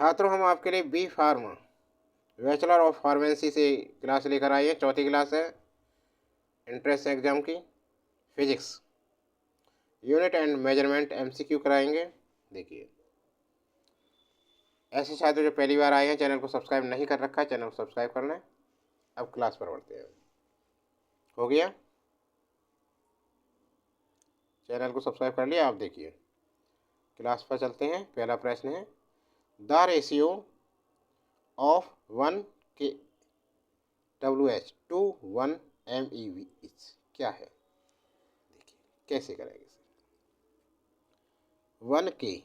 छात्रों, हम आपके लिए B pharma bachelor of pharmacy से क्लास लेकर आए हैं। चौथी क्लास है एंट्रेंस एग्जाम की, physics unit and measurement MCQ कराएंगे। देखिए, ऐसे छात्र जो पहली बार आए हैं, चैनल को सब्सक्राइब नहीं कर रखा है, चैनल को सब्सक्राइब करना है। अब क्लास पर बढ़ते हैं। हो गया, चैनल को सब्सक्राइब कर लिया। आप देखिए, क्लास पर चलते हैं। पहला प्रश्न है, द रेशियो ऑफ 1 के WH टू 1 MEV क्या है? देखिए कैसे करेंगे इसे। 1 के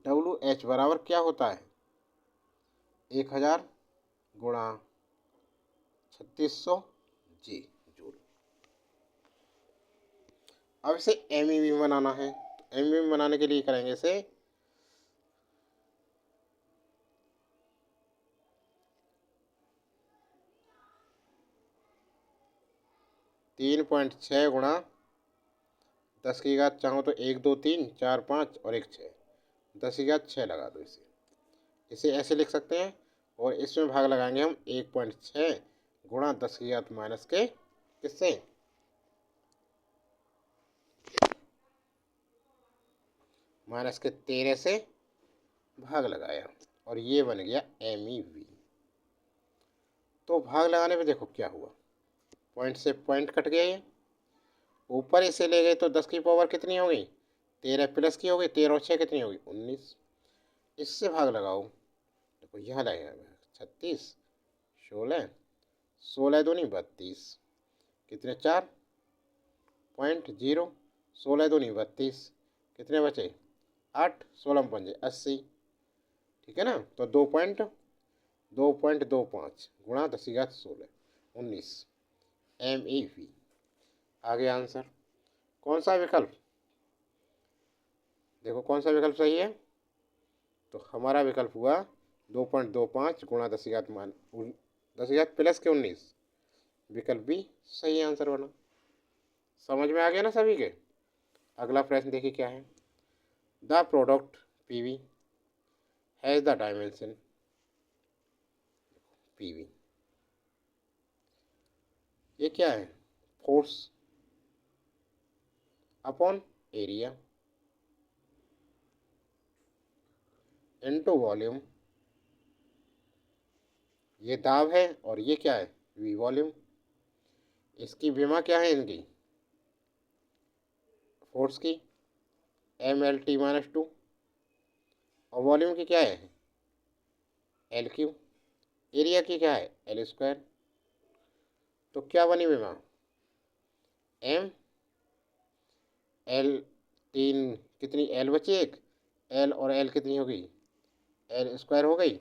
WH बराबर क्या होता है? 1000 गुणा 3600 जी जूल। अब इसे MEV बनाना है। MEV बनाने के लिए करेंगे इसे 3.6 गुणा 10 की घात, चाहो तो 1 2 3 4 5 और 1 6, 10 की घात 6 लगा दो। इसे ऐसे लिख सकते हैं। और इसमें भाग लगाएंगे हम 1.6 गुणा 10 की घात माइनस के किससे, माइनस के 13 से भाग लगाया और ये बन गया MEV। तो भाग लगाने पे देखो क्या हुआ, पॉइंट से पॉइंट कट गया। ये ऊपर इसे ले गए तो 10 की पावर कितनी हो गई, 13 प्लस की हो गई, 13 और 6 कितनी हो गई, 19। इससे भाग लगाओ, देखो यहाँ लगेगा 36, 16, 16 दूनी 32, कितने 4.0, 16 दूनी 32, कितने बचे 8, 16 पंजे 80। ठीक है ना, तो 2.25 गुणा 10 की घात 16, 19 MEV। आगे आंसर कौन सा विकल्प, देखो कौन सा विकल्प सही है। तो हमारा विकल्प हुआ 2.25 गुणा 10 की घात 10 की घात प्लस के 19, विकल्प बी सही आंसर बना। समझ में आ गया ना सभी के। अगला प्रश्न देखिए क्या है, the product PV has the dimension PV। ये क्या है, force upon area into volume. ये दाब है और ये क्या है, V वॉल्यूम। इसकी विमा क्या है, इनकी फोर्स की MLT-2 और वॉल्यूम की क्या है LQ। एरिया की क्या है L²। तो क्या बनी विमा, ML3 कितनी, L बची एक, L और L कितनी हो गई, L² हो गई,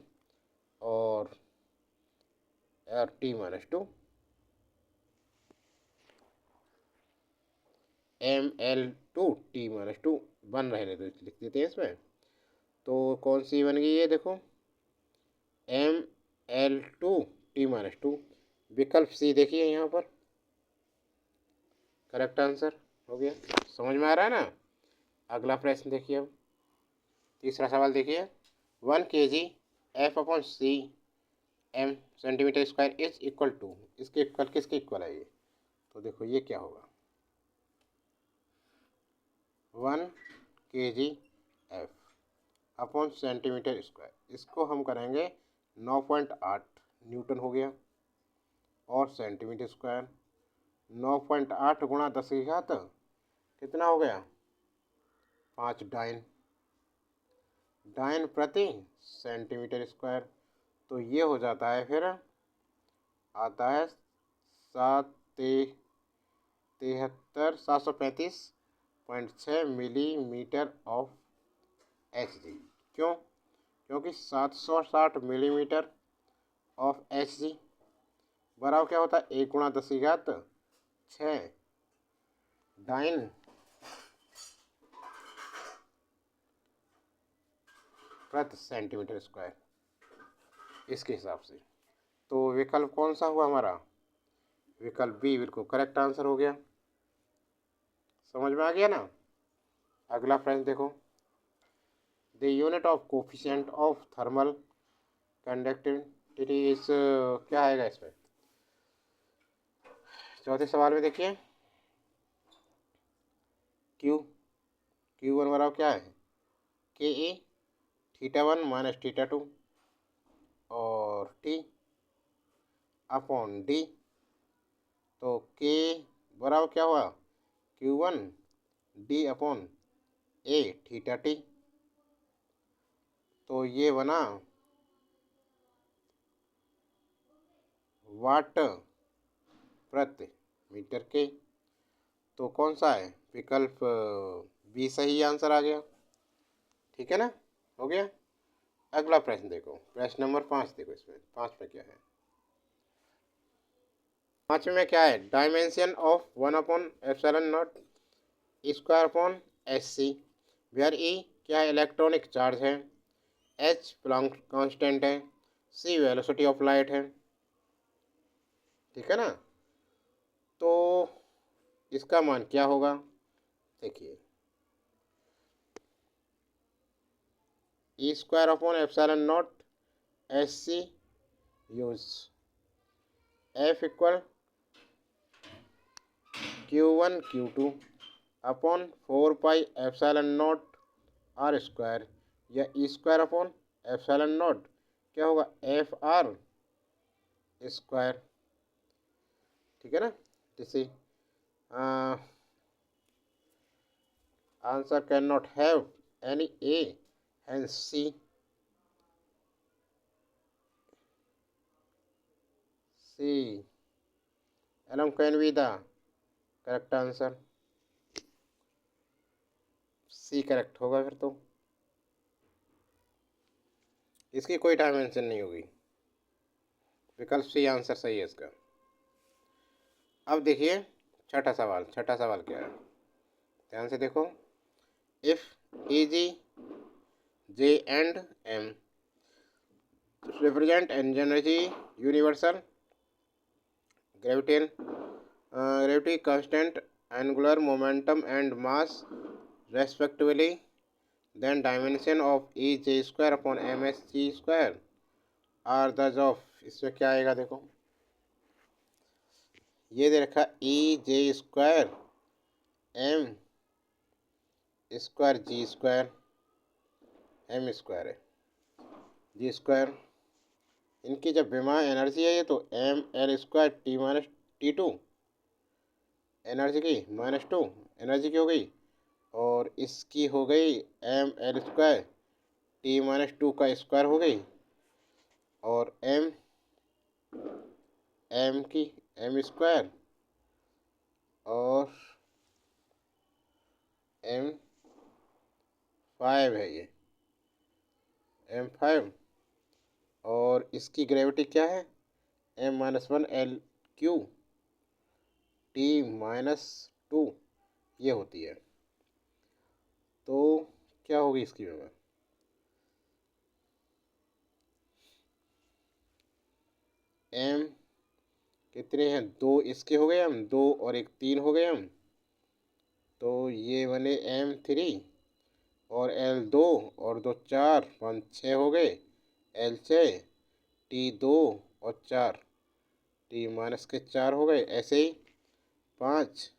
और T-2 ML2T-2 बन रहे, तो लिख देते हैं इसमें। तो कौन सी बन गई ये देखो, ML2T-2, विकल्प सी देखिए यहाँ पर करेक्ट आंसर हो गया। समझ में आ रहा है ना। अगला प्रश्न देखिए, अब तीसरा सवाल देखिए, 1 kg F/C/m centimetre square is equal to, इसके इक्वल किसके इक्वल है ये। तो देखो ये क्या होगा, 1 kg F/सेंटीमीटर स्क्वायर, इसको हम करेंगे 9.8 न्यूटन हो गया, और सेंटीमीटर स्क्वायर 9.8 गुणा 10 की घात कितना हो गया 5 डाइन, डाइन प्रति सेंटीमीटर स्क्वायर। तो ये हो जाता है, फिर आता है 735.6 मिलीमीटर ऑफ HG। क्यों, क्योंकि 760 मिलीमीटर ऑफ HG बराबर क्या होता है, 1 गुणा 10 की घात 6 डाइन प्रति सेंटीमीटर स्क्वायर, इसके हिसाब से। तो विकल्प कौन सा हुआ हमारा, विकल्प बी बिल्कुल करेक्ट आंसर हो गया। समझ में आ गया ना। अगला प्रश्न देखो, the unit of coefficient of thermal conductivity इस क्या आएगा इसमें? चौथे सवाल में देखिए Q1 बराबर क्या है? KE θ1 माइनस θ2 और T अपॉन D। तो K बराबर क्या हुआ? Q1 D upon A θT। तो ये बना वाट प्रति मीटर के। तो कौन सा है? विकल्प बी सही आंसर आ गया। ठीक है ना, हो गया। अगला प्रश्न देखो, प्रश्न नंबर 5 देखो, इसमें 5 में क्या है? 5 में क्या है? Dimension of 1/ε0 square upon SC, where E क्या है? इलेक्ट्रॉनिक चार्ज है, H प्लैंक कांस्टेंट है, C वेलोसिटी ऑफ लाइट है। ठीक है ना, तो इसका मान क्या होगा? देखिए E² upon ε0 SC use F equal Q1 Q2 upon 4πε0 R² या E² अपॉन ε0 क्या होगा? FR²। ठीक है ना, जैसे answer can not have any A and C along can be the correct answer. C correct होगा फिर तो, इसकी कोई डायमेंशन नहीं होगी। विकल्प C आंसर सही है इसका। अब देखिए छठा सवाल क्या है? ध्यान से देखो। If EG J and M represent energy universal gravity constant angular momentum and mass respectively, then dimension of EJ² upon MSG² are thus of। इसमें क्या आएगा देखो, ये दे रखा EJ² M² G² M² है G²। इनकी जब विमा एनर्जी है ये तो ML² T-2 एनर्जी की -2 एनर्जी की हो गई, और इसकी हो गई ML² T-2 का स्क्वायर हो गई, और M की M² और M5 है ये M5, और इसकी ग्रेविटी क्या है? M-1 L³ T-2 ये होती है। तो क्या होगी इसकी विमा? M कितने हैं? 2 इसके हो गए हम, 2 और 1 3 हो गए हम, तो ये बने M3 और L2 और 2 4 5 6 हो गए L6 T2 और 4 T-4 हो गए। ऐसे ही 5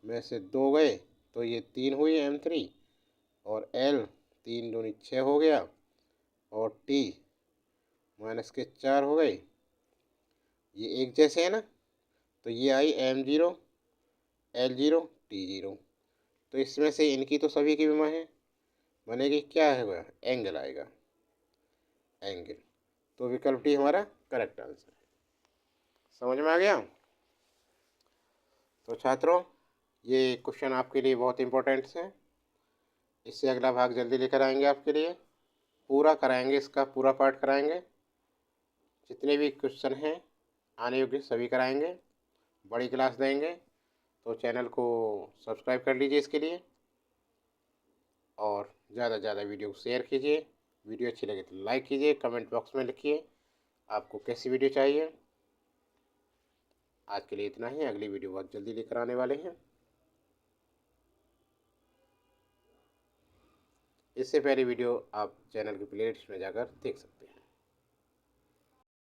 में से 2 गए तो ये 3 हुई M3, और L 3 दूनी 6 हो गया, और T-4 हो गए। ये एक जैसे है ना, तो ये आई M0 L0 T0। तो इसमें से इनकी तो सभी की विमा है, बनेगी क्या है? एंगल आएगा, एंगल। तो विकल्प डी हमारा करेक्ट आंसर है। समझ में आ गया? तो छात्रों, ये क्वेश्चन आपके लिए बहुत इंपॉर्टेंट है। इससे अगला भाग जल्दी लेकर आएंगे आपके लिए, पूरा कराएंगे, इसका पूरा पार्ट कराएंगे। जितने भी क्वेश्चन हैं आने योग्य सभी कराएंगे, बड़ी क्लास देंगे। तो चैनल को सब्सक्राइब कर लीजिए इसके लिए, और ज़्यादा से ज़्यादा वीडियो को शेयर कीजिए। वीडियो अच्छी लगे तो लाइक कीजिए, कमेंट बॉक्स में लिखिए आपको कैसी वीडियो चाहिए। आज के लिए इतना ही, अगली वीडियो बहुत जल्दी लेकर आने वाले हैं। इससे पहले वीडियो आप चैनल की प्लेलिस्ट में जाकर देख सकते हैं।